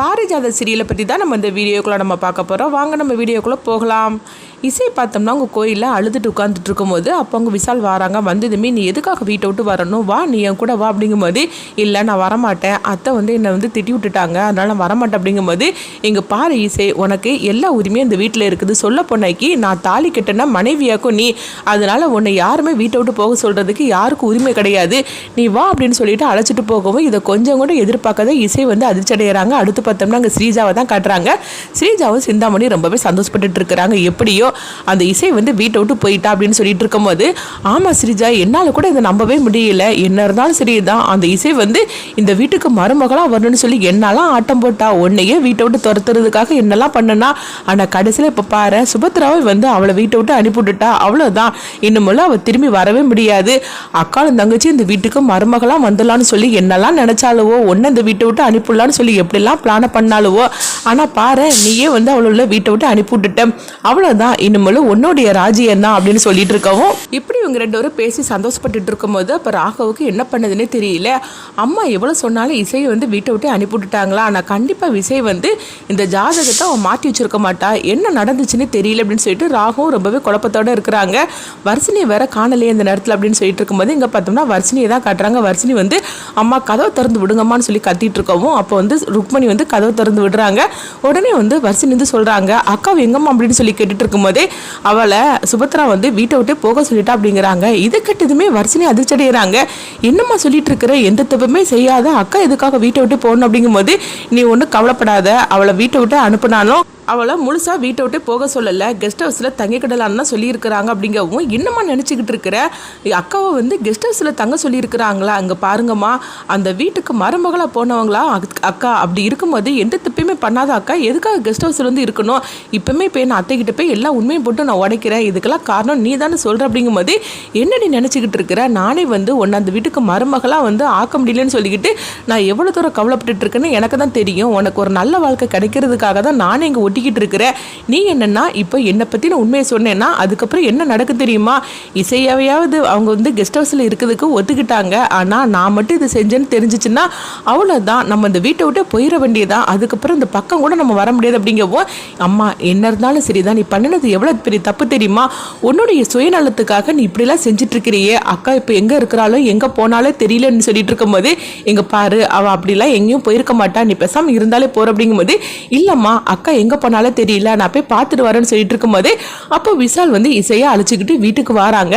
பாரிஜாத சீரியலை பற்றி தான் நம்ம இந்த வீடியோக்குள்ளே நம்ம பார்க்க போகிறோம். வாங்க நம்ம வீடியோக்குள்ளே போகலாம். இசை பார்த்தோம்னா அவங்க கோயிலில் அழுதுட்டு உட்காந்துட்டு இருக்கும்போது அப்போ அவங்க விசால் வராங்க. வந்ததுமே நீ எதுக்காக வீட்டை விட்டு வரணும், வா நீ என் கூட வா அப்படிங்கும்போது, இல்லை நான் வரமாட்டேன், அத்தை என்னை திட்டி விட்டுட்டாங்க, அதனால் நான் வரமாட்டேன் அப்படிங்கும்போது, எங்கள் பாரு இசை உனக்கு எல்லா உரிமையும் இந்த வீட்டில் இருக்குது. சொல்ல பொண்ணைக்கு நான் தாலி கட்டின மனைவியாக்கும் நீ, அதனால் உன்னை யாருமே வீட்டை விட்டு போக சொல்கிறதுக்கு யாருக்கும் உரிமை கிடையாது, நீ வா அப்படின்னு சொல்லிட்டு அழைச்சிட்டு போகவும் இதை கொஞ்சம் கூட எதிர்பார்க்காத இசை அதிர்ச்சி அடைகிறாங்க. அடுத்து பார்த்தோம்னா அங்கே ஸ்ரீஜாவை தான் காட்டுறாங்க. ஸ்ரீஜாவும் சிந்தாமணி ரொம்பவே சந்தோஷப்பட்டு இருக்கிறாங்க. எப்படியோ அந்த இசை வீட்டை விட்டு போயிட்டா அப்படின்னு சொல்லிட்டு இருக்கும்போது, ஆமாம் ஸ்ரீஜா என்னால் கூட இதை நம்பவே முடியல, என்ன இருந்தாலும் சரிதான் அந்த இசை இந்த வீட்டுக்கு மருமகளாக வரணும்னு சொல்லி என்னெல்லாம் ஆட்டம் போட்டா, உன்னையே வீட்டை விட்டு துரத்துறதுக்காக என்னெல்லாம் பண்ணனா, ஆனால் கடைசியில் இப்போ பாரு சுபத்ராவை அவளை வீட்டை விட்டு அனுப்பிவிட்டுட்டா, அவ்வளோதான், இன்னுமெல்லாம் அவள் திரும்பி வரவே முடியாது, அக்காலும் தங்கச்சி இந்த வீட்டுக்கு மருமகளாக வந்துடலான்னு சொல்லி என்னெல்லாம் நினைச்சாலுவோ, ஒன்று இந்த வீட்டை விட்டு அனுப்பிடலான்னு சொல்லி எப்படிலாம் பிளானை பண்ணாலுவோ, ஆனால் பாரு நீயே அவளோட வீட்டை விட்டு அனுப்பிவிட்டுட்டேன், அவ்வளோதான், இனிமேலும் உன்னுடைய ராஜ்யம் தான் அப்படின்னு சொல்லிட்டு இருக்கவும், இப்படி இவங்க ரெண்டு பேரும் பேசி சந்தோஷப்பட்டு இருக்கும்போது அப்போ ராகவுக்கு என்ன பண்ணதுன்னே தெரியல. அம்மா எவ்வளோ சொன்னாலும் இசையை வீட்டை விட்டு அனுப்பிவிட்டுட்டாங்களா, ஆனால் கண்டிப்பாக இசை இந்த ஜாதகத்தை அவன் மாற்றி வச்சிருக்க மாட்டா, என்ன நடந்துச்சுன்னு தெரியல அப்படின்னு சொல்லிட்டு ராகவும் ரொம்பவே குழப்பத்தோடு இருக்கிறாங்க. வர்ஷினி வேற காணலையே இந்த நேரத்தில் அப்படின்னு சொல்லிட்டு இருக்கும்போது இங்கே பார்த்தோம்னா வர்ஷினியை தான் காட்டுறாங்க. வர்ஷினி அம்மா கதவை திறந்து விடுங்கம்மான்னு சொல்லி கத்திட்டு இருக்கவும் அப்போ ருக்மணி கதவை திறந்து விடுறாங்க. உடனே வர்ஷினி சொல்கிறாங்க, அக்காவை எங்கம்மா அப்படின்னு சொல்லி கேட்டுட்டு இருக்கும்போதே அவளை சுபத்ரா வீட்டை விட்டு போக சொல்லிட்டா அப்படிங்கிறாங்க. இதை கேட்டதுமே வர்ஷினி அதிர்ச்சி அடைகிறாங்க. என்னம்மா சொல்லிட்டு இருக்கிற, எந்த தப்புமே செய்யாத அக்கா எதுக்காக வீட்டை விட்டு போகணும் அப்படிங்கும்போது, நீ ஒன்றும் கவலைப்படாத, அவளை வீட்டை விட்டு அனுப்புனாலும் அவளை முழுசாக வீட்டை விட்டு போக சொல்லலை, கெஸ்ட் ஹவுஸில் தங்கிக்கிடலான்னு தான் சொல்லியிருக்கிறாங்க அப்படிங்கவும், என்னம்மா நினச்சிக்கிட்டு இருக்கிற, அக்காவை கெஸ்ட் ஹவுஸில் தங்க சொல்லியிருக்கிறாங்களா, அங்கே பாருங்கம்மா அந்த வீட்டுக்கு மருமகளாக போனவங்களா அக்கா, அப்படி இருக்கும்போது எந்த தப்பையுமே பண்ணாத அக்கா எதுக்காக கெஸ்ட் ஹவுஸில் இருக்கணும், இப்போமே போய் நான் அத்தைக்கிட்ட போய் எல்லா உண்மையும் போட்டு நான் உடைக்கிறேன், இதுக்கெல்லாம் காரணம் நீ தானே சொல்கிற அப்படிங்கும்போது, என்ன நீ நினச்சிக்கிட்டு இருக்கிற, நானே ஒன்று அந்த வீட்டுக்கு மருமகளாக ஆக்க முடியலன்னு சொல்லிக்கிட்டு நான் எவ்வளோ தூரம் கவலைப்பட்டு இருக்கேன்னு எனக்கு தான் தெரியும், உனக்கு ஒரு நல்ல வாழ்க்கை கிடைக்கிறதுக்காக தான் நானே இங்கே ஒட்டிக்கிட்டு இருக்கிற, நீ என்னன்னா இப்போ என்னை பற்றி நான் உண்மையை சொன்னேன்னா அதுக்கப்புறம் என்ன நடக்க தெரியுமா, இசையாவையாவது அவங்க கெஸ்ட் ஹவுஸில் இருக்கிறதுக்கு ஒத்துக்கிட்டாங்க, ஆனால் நான் மட்டும் இது செஞ்சேன்னு தெரிஞ்சிச்சுன்னா அவ்வளோதான், நம்ம இந்த வீட்டை விட்டு போயிட வேண்டியதான், அதுக்கப்புறம் இந்த பக்கம் கூட நம்ம வர முடியாது அப்படிங்கவும், அம்மா என்ன இருந்தாலும் சரிதான், நீ பண்ணினது எவ்வளோ பெரிய தப்பு தெரியுமா, உன்னுடைய சுயநலத்துக்காக நீ இப்படிலாம் செஞ்சுட்டு இருக்கிறியே, அக்கா இப்போ எங்கே இருக்கிறாளோ எங்கே போனாலும் தெரியலன்னு சொல்லிட்டு இருக்கும்போது, எங்கே பாரு அவள் அப்படிலாம் எங்கேயும் போயிருக்க மாட்டா, நீ பேசாமல் இருந்தாலே போகிற அப்படிங்கும்போது, இல்லைம்மா அக்கா எங்கே போனாலும் தெரியல, நான் போய் பார்த்துட்டு வரேன்னு சொல்லிட்டு இருக்கும்போது அப்போ விசால் இசையை அழைச்சிக்கிட்டு வீட்டுக்கு வராங்க.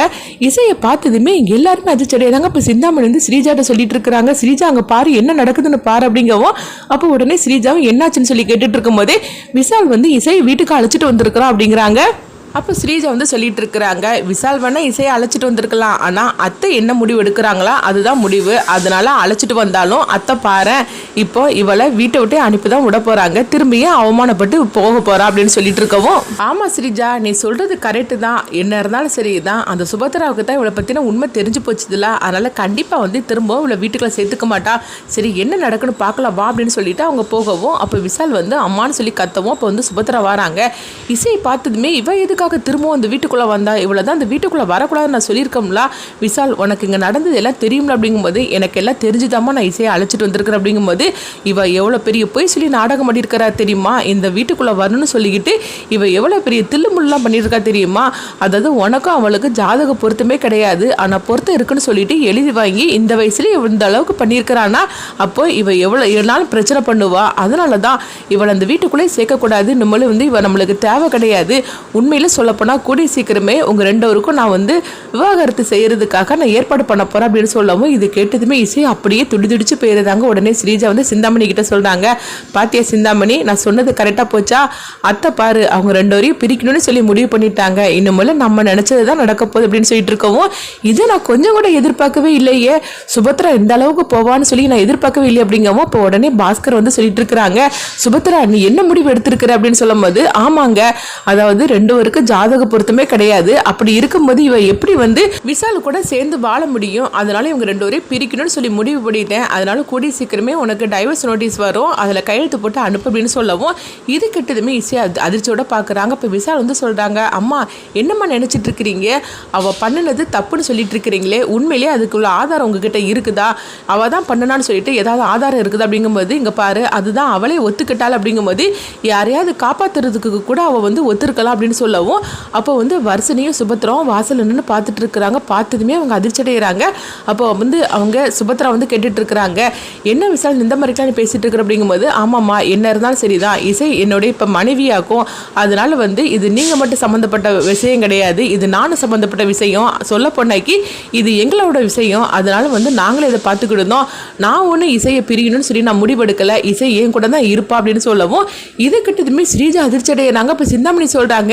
இசையை பார்த்ததுமே எல்லாருமே அதிர்ச்சி அடையாங்க. இப்போ சிந்தாமணி ஸ்ரீஜாட்ட சொல்லிட்டு இருக்கிறாங்க, ஸ்ரீஜா அங்கே பாரு என்ன நடக்குதுன்னு பாரு அப்படிங்கவும், அப்போ உடனே ஸ்ரீஜாவும் என்னாச்சுன்னு சொல்லி கேட்டுட்டு இருக்கும்போதே விசால் இசையை வீட்டுக்கு அழைச்சிட்டு வந்திருக்கிறான் அப்படிங்கிறாங்க. அப்போ ஸ்ரீஜா சொல்லிட்டு இருக்கிறாங்க, விசால் இசையை அழைச்சிட்டு வந்திருக்கலாம், ஆனால் அத்தை என்ன முடிவு எடுக்கிறாங்களா அதுதான் முடிவு, அதனால அழைச்சிட்டு வந்தாலும் அத்தை பாரு இப்போ இவளை வீட்டை விட்டு அனுப்பி தான் விட போகிறாங்க, திரும்பியும் அவமானப்பட்டு போக போகிறா அப்படின்னு சொல்லிட்டு இருக்கவும், ஆமாம் ஸ்ரீஜா நீ சொல்கிறது கரெக்டு தான், என்ன இருந்தாலும் சரி தான், அந்த சுபத்ராவுக்கு தான் இவளை பற்றின உண்மை தெரிஞ்சு போச்சுதுல, அதனால் கண்டிப்பாக திரும்ப இவளை வீட்டுக்குள்ளே சேர்த்துக்க மாட்டா, சரி என்ன நடக்குன்னு பார்க்கலாம் வா அப்படின்னு சொல்லிட்டு அவங்க போகவும், அப்போ விசால் அம்மான்னு சொல்லி கத்தவும், அப்போ சுபத்ரா வராங்க. இசையை பார்த்ததுமே இவ எதுக்கு திரும்பவும் அந்த வீட்டுக்குள்ள வந்தா, இவ்வளவுதான் அந்த வீட்டுக்குள்ள வரக்கூடாதுன்னு நான் சொல்லியிருக்கோம்ல, விசால் உனக்கு இங்க நடந்தது எல்லாம் தெரியும்ல அப்படிங்கும்போது, எனக்கு எல்லாம் தெரிஞ்சுதாமா நான் இசையை அழைச்சிட்டு வந்திருக்கிறேன் அப்படிங்கும்போது, இவ எவ்வளவு பெரிய போய் சொல்லி நாடகம் பண்ணியிருக்கிறா தெரியுமா, இந்த வீட்டுக்குள்ள வரணும்னு சொல்லிக்கிட்டு இவ எவ்வளவு பெரிய தில்லுமுல்லாம் பண்ணியிருக்கா தெரியுமா, அதாவது உனக்கும் அவளுக்கு ஜாதக பொருத்தமே கிடையாது, ஆனா பொருத்தம் இருக்குன்னு சொல்லிட்டு எழுதி வாங்கி இந்த வயசுல இந்த அளவுக்கு பண்ணியிருக்கிறான்னா அப்போ இவ எவ்வளவு என்னாலும் பிரச்சனை பண்ணுவா, அதனாலதான் இவளை அந்த வீட்டுக்குள்ளே சேர்க்கக்கூடாது, நம்மளும் இவ நம்மளுக்கு தேவை கிடையாது, உண்மையில சொல்லப்போனால் கூடிய சீக்கிரமே உங்கள் ரெண்டவருக்கும் நான் விவாகரத்து செய்கிறதுக்காக நான் ஏற்பாடு பண்ண போகிறேன் அப்படின்னு சொல்லவும், இது கேட்டதுமே இசை அப்படியே துடிச்சு போயிருந்தாங்க. உடனே ஸ்ரீஜா சிந்தாமணி கிட்ட சொல்கிறாங்க, பாத்தியா சிந்தாமணி நான் சொன்னது கரெக்டாக போச்சா, அத்தை பாரு அவங்க ரெண்டவரையும் பிரிக்கணும்னு சொல்லி முடிவு பண்ணிட்டாங்க, இன்னும் நம்ம நினச்சது தான் நடக்க போகுது அப்படின்னு சொல்லிட்டு இருக்கவும், இதை நான் கொஞ்சம் கூட எதிர்பார்க்கவே இல்லையே, சுபத்ரா இந்த அளவுக்கு போவான்னு சொல்லி நான் எதிர்பார்க்கவே இல்லை அப்படிங்கவும், இப்போ உடனே பாஸ்கர் சொல்லிட்டு இருக்கிறாங்க, சுபத்ரா நீ என்ன முடிவு எடுத்திருக்கிற அப்படின்னு சொல்லும் போது, ஆமாங்க அதாவது ரெண்டு பேருக்கு ஜாதக பொருத்தமே கிடையாது. அப்படி இருக்கும்போது இவ எப்படி வந்து விசால் கூட சேர்ந்து வாழ முடியும்? அதனால இவங்க 2 பேரையும் பிரிக்கணும்னு சொல்லி முடிவு பண்ணிட்டேன். அதனால கூடிய சீக்கிரமே உனக்கு டைவர்ஸ் நோட்டீஸ் வரும், அதில் கையெழுத்து போட்டு அனுப்பு அப்படின்னு சொல்லவும் இது கிட்டதுமே இசை அதிர்ச்சியோட பார்க்குறாங்க. இப்போ விசால் வந்து சொல்கிறாங்க, அம்மா என்னம்மா நினச்சிட்டு இருக்கிறீங்க? அவள் பண்ணினது தப்புன்னு சொல்லிட்டு இருக்கிறீங்களே, உண்மையிலேயே அதுக்குள்ள ஆதாரம் உங்ககிட்ட இருக்குதா? அவள் தான் பண்ணனான்னு சொல்லிட்டு ஏதாவது ஆதாரம் இருக்குது அப்படிங்கும்போது இங்கே பாரு, அதுதான் அவளே ஒத்துக்கிட்டாள் அப்படிங்கும்போது யாரையாவது காப்பாற்றுறதுக்கு கூட அவள் வந்து ஒத்துருக்கலாம் அப்படின்னு சொல்லவும் அப்போ வந்து வர்ஷினியும் சுபத்ராவும் வாசல் நின்று பார்த்துட்டு இருக்கிறாங்க. பார்த்ததுமே அவங்க அதிர்ச்சி அடைகிறாங்க. அப்போ வந்து அவங்க சுபத்ரா வந்து கேட்டுட்டு இருக்கிறாங்க, என்ன விசால் இந்த மாதிரிலாம் நீ பேசிட்டு இருக்கிற அப்படிங்கும்போது, ஆமாம்மா என்ன இருந்தாலும் சரிதான், இசை என்னுடைய இப்போ மனைவியாக்கும், அதனால வந்து இது நீங்கள் மட்டும் சம்மந்தப்பட்ட விஷயம் கிடையாது, இது நானும் சம்மந்தப்பட்ட விஷயம், சொல்ல போனாக்கி இது எங்களோட விஷயம், அதனால வந்து நாங்களே இதை பார்த்துக்கிட்டோம். நான் ஒன்று இசையை பிரியணும்னு சொல்லி நான் முடிவெடுக்கலை, இசை என் கூட தான் இருப்பா அப்படின்னு சொல்லவும் இது கிட்டதுமே ஸ்ரீஜா அதிர்ச்சி அடையிறாங்க. இப்போ சிந்தாமணி சொல்கிறாங்க,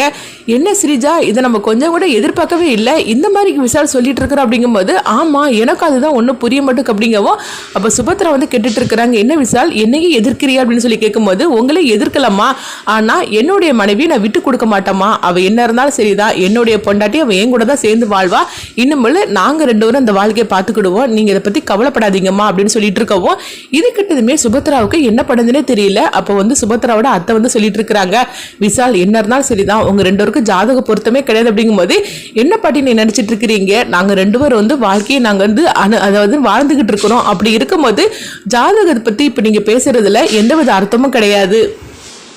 என்ன ஸ்ரீஜா இதை நம்ம கொஞ்சம் கூட எதிர்பார்க்கவே இல்லை, இந்த மாதிரி விசால் சொல்லிட்டு இருக்கிற அப்படிங்கும்போது ஆமாம் எனக்கு அதுதான் ஒன்றும் புரிய மாட்டேங்க அப்படிங்கவும் அப்போ சுபத்ரா வந்து கேட்டுட்டு இருக்கிறாங்க, என்ன விசால் என்னையும் எதிர்க்கிறியா அப்படின்னு சொல்லி கேட்கும்போது உங்களே எதிர்க்கலாமா, ஆனால் என்னுடைய மனைவி நான் விட்டு கொடுக்க மாட்டோமா, அவள் என்ன இருந்தாலும் சரிதான், என்னுடைய பொண்டாட்டி அவள் என் கூட தான் சேர்ந்து வாழ்வா, இன்னும் நாங்கள் 2 பேரும் அந்த வாழ்க்கையை பார்த்துக்கிடுவோம், நீங்கள் இதை பற்றி கவலைப்படாதீங்கம்மா அப்படின்னு சொல்லிட்டு இருக்கவும் இது கிட்டதுமே சுபத்ராவுக்கு என்ன பண்ணுதுன்னே தெரியல. அப்போ வந்து சுபத்ராவோட அத்தை வந்து சொல்லிட்டு இருக்கிறாங்க, விசால் என்ன இருந்தாலும் சரிதான், உங்க 2 பேருக்கும் ஜாதக பொருத்தமே கிடையாது அப்படிங்கும்போது என்ன பாட்டி நீ நினைச்சிட்டு இருக்கிறீங்க, நாங்க 2 பேரும் வந்து வாழ்க்கையை நாங்க வந்து அதாவது வாழ்ந்துகிட்டு இருக்கிறோம், அப்படி இருக்கும்போது ஜாதகத்தை பத்தி இப்ப நீங்க பேசுறதுல எந்தவித அர்த்தமும் கிடையாது,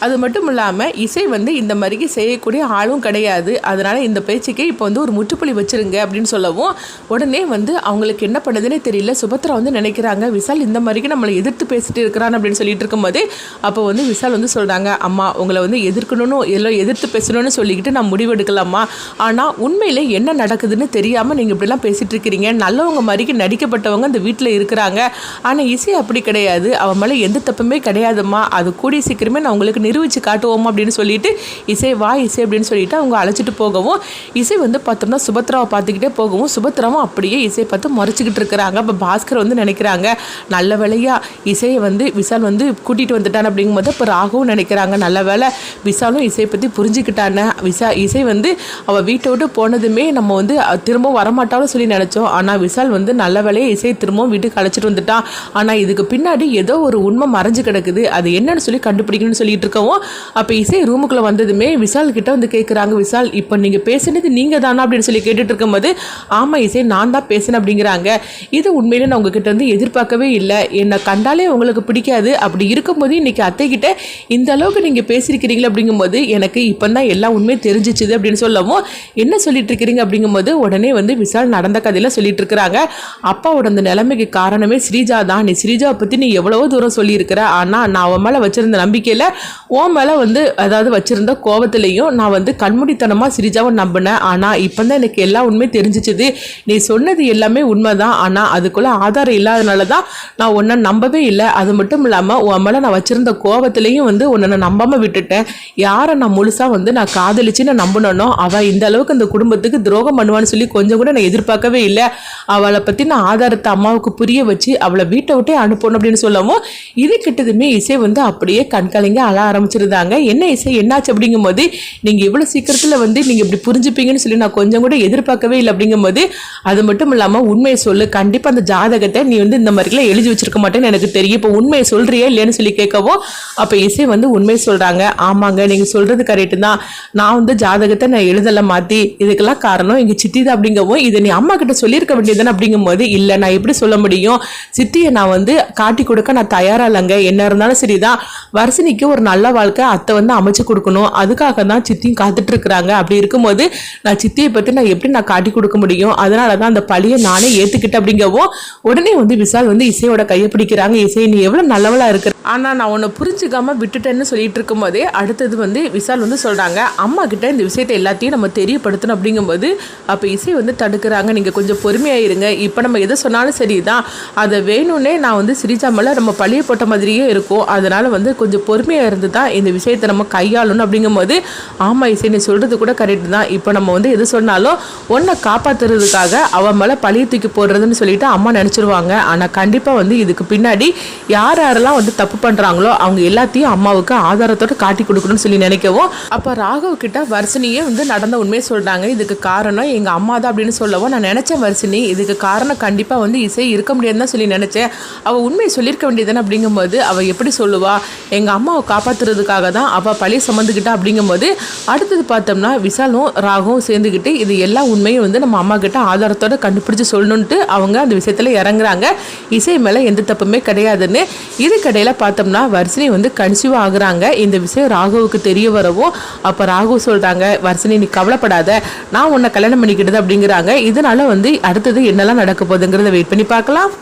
அது மட்டும் இல்லாமல் இசை வந்து இந்த மாதிரி செய்யக்கூடிய ஆளும் கிடையாது, அதனால் இந்த பேச்சுக்கே இப்போ வந்து ஒரு முற்றுப்புள்ளி வச்சுருங்க அப்படின்னு சொல்லவும் உடனே வந்து அவங்களுக்கு என்ன பண்ணுதுன்னே தெரியல. சுபத்ரா வந்து நினைக்கிறாங்க, விசால் இந்த மாதிரிக்கு நம்மளை எதிர்த்து பேசிட்டு இருக்கிறான் அப்படின்னு சொல்லிட்டு இருக்கும்போது அப்போ வந்து விசால் வந்து சொல்கிறாங்க, அம்மா உங்களை வந்து எதிர்க்கணும்னு எல்லாம் எதிர்த்து பேசணும்னு சொல்லிக்கிட்டு நான் முடிவெடுக்கலாமா, ஆனால் உண்மையில் என்ன நடக்குதுன்னு தெரியாமல் நீங்கள் இப்படிலாம் பேசிகிட்டு இருக்கிறீங்க, நல்லவங்க மாதிரிக்கு நடிக்கப்பட்டவங்க இந்த வீட்டில் இருக்கிறாங்க, ஆனால் இசை அப்படி கிடையாது, அவன் மேலே எந்த தப்புமே கிடையாதும்மா, அது கூடிய சீக்கிரமே நான் உங்களுக்கு நிரூபிச்சு காட்டுவோம் அப்படின்னு சொல்லிட்டு இசை வா இசை அப்படின்னு சொல்லிட்டு அவங்க அழைச்சிட்டு போகவும் இசை வந்து பார்த்தோம்னா சுபத்ராவை பார்த்துக்கிட்டே போகவும் சுபத்ராவும் அப்படியே இசையை பார்த்து மறைச்சிக்கிட்டு இருக்கிறாங்க. அப்போ பாஸ்கர் வந்து நினைக்கிறாங்க, நல்ல வேலையா இசையை வந்து விசால் வந்து கூட்டிகிட்டு வந்துட்டான் அப்படிங்கும்போது இப்போ ராகவும் நினைக்கிறாங்க, நல்ல வேலை விசாலும் இசையை பற்றி புரிஞ்சுக்கிட்டானே, இசை வந்து அவள் வீட்டை விட்டு போனதுமே நம்ம வந்து திரும்பவும் வரமாட்டாலும் சொல்லி நினச்சோம், ஆனால் விசால் வந்து நல்ல வேலையை இசையை திரும்பவும் வீட்டுக்கு அழைச்சிட்டு வந்துட்டான், ஆனால் இதுக்கு பின்னாடி ஏதோ ஒரு உண்மை மறைஞ்சு கிடக்குது, அது என்னன்னு சொல்லி கண்டுபிடிக்கணும்னு சொல்லிட்டு இருக்கவும் அப்போ இசை ரூமுக்குள்ளே வந்ததுமே விசால் கிட்ட வந்து கேட்குறாங்க, விசால் இப்போ நீங்கள் பேசுனது நீங்கள் தானா அப்படின்னு சொல்லி கேட்டுட்டு இருக்கும்போது ஆமாம் இசை நான் தான் பேசினேன் அப்படிங்கிறாங்க. இது உண்மையிலே நான் உங்ககிட்ட வந்து எதிர்பார்க்கவே இல்லை, என்னை கண்டாலே உங்களுக்கு பிடிக்காது, அப்படி இருக்கும்போது இன்னைக்கு அத்தை கிட்ட இந்த அளவுக்கு நீங்கள் பேசியிருக்கிறீங்களே அப்படிங்கும்போது எனக்கு இப்போ தான் எல்லா உண்மையும் தெரிஞ்சிச்சுது அப்படின்னு சொல்லவும் என்ன சொல்லிட்டு இருக்கிறீங்க அப்படிங்கும்போது உடனே வந்து விசால் நடந்த கதையில் சொல்லிட்டு இருக்கிறாங்க, அப்பாவோட அந்த நிலைமைக்கு காரணமே ஸ்ரீஜா தான், நீ ஸ்ரீஜாவை பற்றி நீ எவ்வளவோ தூரம் சொல்லியிருக்கிற, ஆனால் நான் அவன் மேலே வச்சிருந்த நம்பிக்கையில் உன் மேலே வந்து அதாவது வச்சிருந்த கோபத்திலையும் நான் வந்து கண்மூடித்தனமாக ஸ்ரீஜாவை நம்பினேன், ஆனால் இப்போ தான் எனக்கு எல்லா உண்மையும் தெரிஞ்சிச்சுது, நீ சொன்னது எல்லாமே உண்மைதான், ஆனால் அதுக்குள்ளே ஆதாரம் இல்லாதனால தான் நான் உன்னை நம்பவே இல்லை, அது மட்டும் இல்லாமல் உன் மேலே நான் வச்சிருந்த கோபத்திலையும் வந்து உன்னை நான் நம்பாமல் விட்டுட்டேன், யாரை நான் முழுசாக வந்து நான் காதலிச்சு நான் நம்பினோ அவள் இந்த அளவுக்கு அந்த குடும்பத்துக்கு துரோகம் பண்ணுவான்னு சொல்லி கொஞ்சம் கூட நான் எதிர்பார்க்கவே இல்லை, அவளை பற்றி நான் ஆதாரத்தை அம்மாவுக்கு புரிய வச்சு அவளை வீட்டை விட்டே அனுப்பணும் அப்படின்னு சொல்லவும் இது கிட்டதுமே இசை வந்து அப்படியே கண்கலங்க அழ ஆரம்பிச்சிருந்தாங்க. என்ன இசை என்னாச்சு அப்படிங்கும்போது நீங்கள் இவ்வளோ சீக்கிரத்தில் வந்து நீங்கள் இப்படி புரிஞ்சுப்பீங்கன்னு சொல்லி நான் கொஞ்சம் கூட எதிர்பார்க்கவே இல்லை அப்படிங்கும்போது அது மட்டும் இல்லாமல் உண்மையை சொல்லு, கண்டிப்பாக அந்த ஜாதகத்தை நீ வந்து இந்த மாதிரிலாம் எழுதி வச்சிருக்க மாட்டேன்னு எனக்கு தெரியும், இப்போ உண்மையை சொல்கிறியா இல்லைன்னு சொல்லி கேட்கவும் அப்போ இசை வந்து உண்மையை சொல்கிறாங்க, ஆமாங்க நீங்கள் சொல்கிறது கரெக்டு தான், நான் வந்து ஜாதகத்தை நான் எழுதலை மாற்றி, இதுக்கெல்லாம் காரணம் எங்கள் சித்தி தான் அப்படிங்கவும் இதை நீ அம்மா கிட்ட சொல்லியிருக்க வேண்டியதுன்னு அப்படிங்கும்போது இல்லை நான் எப்படி சொல்ல முடியும், சித்தியை நான் வந்து காட்டி கொடுக்க நான் தயாராக இல்லைங்க, என்ன இருந்தாலும் சரிதான் வர்ஷினிக்கு ஒரு நல்ல வாழ்க்கை அத்தை வந்து அமைச்சு கொடுக்கணும், அதுக்காக தான் சித்தியும் காத்துட்டு இருக்கிறாங்க, அப்படி இருக்கும்போது நான் சித்தியை பற்றி நான் எப்படி நான் காட்டி கொடுக்க முடியும், அதனால தான் அந்த பழியை நானே ஏற்றுக்கிட்டேன் அப்படிங்கவும் உடனே வந்து விசால் வந்து இசையோட கையை பிடிக்கிறாங்க, இசை நீ எவ்வளோ நல்லவளா இருக்கிற, ஆனால் நான் உன்னை புரிஞ்சுக்காம விட்டுட்டேன்னு சொல்லிட்டு இருக்கும்போதே அடுத்தது வந்து விசால் வந்து சொல்கிறாங்க, அம்மா கிட்ட இந்த விஷயத்தை எல்லாத்தையும் நம்ம தெரியப்படுத்தணும் அப்படிங்கும்போது அப்போ இசை வந்து தடுக்கிறாங்க, நீங்கள் கொஞ்சம் பொறுமையாயிருங்க, இப்போ நம்ம எதை சொன்னாலும் சரிதான், அதை வேணும்னே நான் வந்து ஸ்ரீஜா மேலே நம்ம பழிய போட்ட மாதிரியே இருக்கும், அதனால் வந்து கொஞ்சம் பொறுமையாக இருந்து தான் இந்த விஷயத்தை நம்ம கையாளணும் அப்படிங்கும்போது, ஆமாம் இசை நீ சொல்கிறது கூட கரெக்டு தான். இப்போ நம்ம வந்து எது சொன்னாலும் ஒன்றை காப்பாற்றுறதுக்காக அவன் மேலே பழிய தூக்கி போடுறதுன்னு சொல்லிட்டு அம்மா நினச்சிருவாங்க. ஆனால் கண்டிப்பாக வந்து இதுக்கு பின்னாடி யார் யாரெல்லாம் வந்து தப்பு பண்ணுறாங்களோ அவங்க எல்லாத்தையும் அம்மாவுக்கு ஆதாரத்தோடு காட்டி கொடுக்கணும்னு சொல்லி நினைக்கவும், அப்போ ராகவ் கிட்ட வர்ஷினியே வந்து நடந்த உண்மையை சொல்கிறாங்க. இதுக்கு காரணம் எங்கள் அம்மா தான் அப்படின்னு சொல்லவும், நான் நினச்சேன் வர்ஷினி இதுக்கு காரணம் கண்டிப்பாக வந்து இசை இருக்க முடியாதுன்னு தான் சொல்லி நினச்சேன். அவள் உண்மையை சொல்லியிருக்க வேண்டியதுன்னு அப்படிங்கும்போது அவள் எப்படி சொல்லுவா, எங்கள் அம்மாவை காப்பாற்றுறதுக்காக தான் அவள் பழி சுமந்துக்கிட்டா அப்படிங்கும்போது, அடுத்தது பார்த்தோம்னா விஷாலும் ராகவும் சேர்ந்துக்கிட்டு இது எல்லா உண்மையும் வந்து நம்ம அம்மா கிட்ட ஆதாரத்தோடு கண்டுபிடிச்சி சொல்லணுன்ட்டு அவங்க அந்த விஷயத்தில் இறங்குறாங்க. இசை மேலே எந்த தப்புமே கிடையாதுன்னு. இதுக்கடையில் பார்த்தோம்னா வர்ஷினி வந்து கன்சீவ் ஆகுறாங்க. இந்த விஷயம் ராகுவுக்கு தெரிய வரவும், அப்போ ராகு சொல்கிறாங்க, வர்ஷினி நீ கவலைப்படாத, நான் உன்னை கல்யாணம் பண்ணிக்கிட்டது அப்படிங்கிறாங்க. இதனால வந்து அடுத்தது என்னெல்லாம் நடக்க போகுதுங்கிறத வெயிட் பண்ணி பார்க்கலாம்.